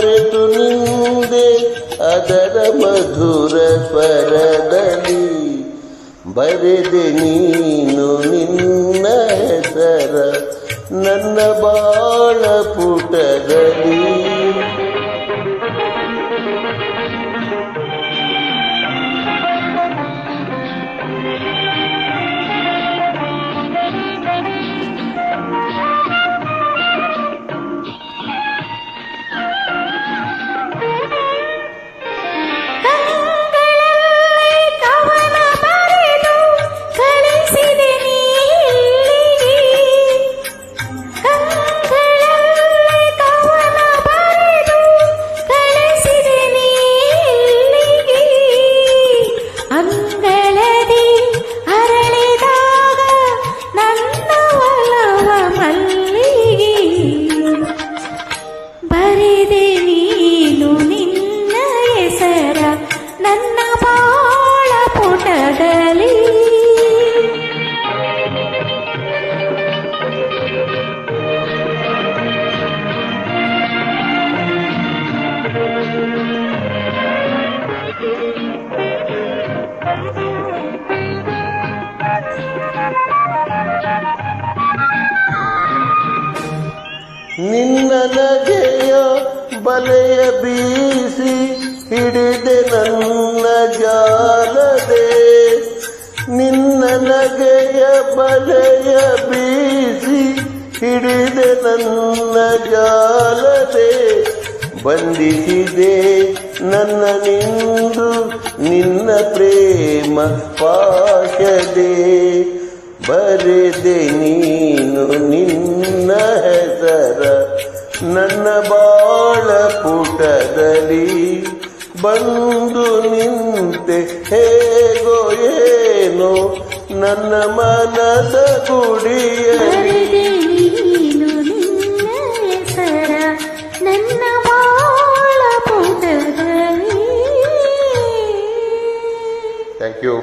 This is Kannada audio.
ಮರೆತು ನಿಂದೆ ಅದರ ಮಧುರ ಸ್ವರದಲ್ಲಿ ಬರೆದೆ ನೀನು ನಿನ್ನ ಹೆಸರ ನನ್ನ ಬಾಳ ಪುಟದಲ್ಲಿ. ಬರೆದೆ ನೀನು ನಿನ್ನ ಹೆಸರ ನನ್ನ ಬಾಳ ಪುಟದಲ್ಲಿ. ನಿನ್ನ ನಗೆಯ ಬಲೆಯ ಬೀಸಿ ಹಿಡಿದೆ ನನ್ನ ಜಾಲದೆ, ನಿನ್ನ ನಗೆಯ ಬಲೆಯ ಬೀಸಿ ಹಿಡಿದೆ ನನ್ನ ಜಾಲದೆ, ಬಂಧಿಸಿದೆ ನನ್ನ ನಿಂದು ನಿನ್ನ ಪ್ರೇಮ ಪಾಶದೆ, ಬರೆದೆ ನೀನು ನಿನ್ನ ಹೆಸರ ನನ್ನ ಬಾಳ ಪುಟದಲ್ಲಿ, ಬಂದು ನಿಂತೆ ಹೇಗೋ ಏನೋ ನನ್ನ ಮನದ ಗುಡಿಯಲ್ಲಿ. ನೀನು ನಿನ್ನ ಹೆಸರ ನನ್ನ ಬಾಳ ಪುಟದಲ್ಲಿ. Thank you.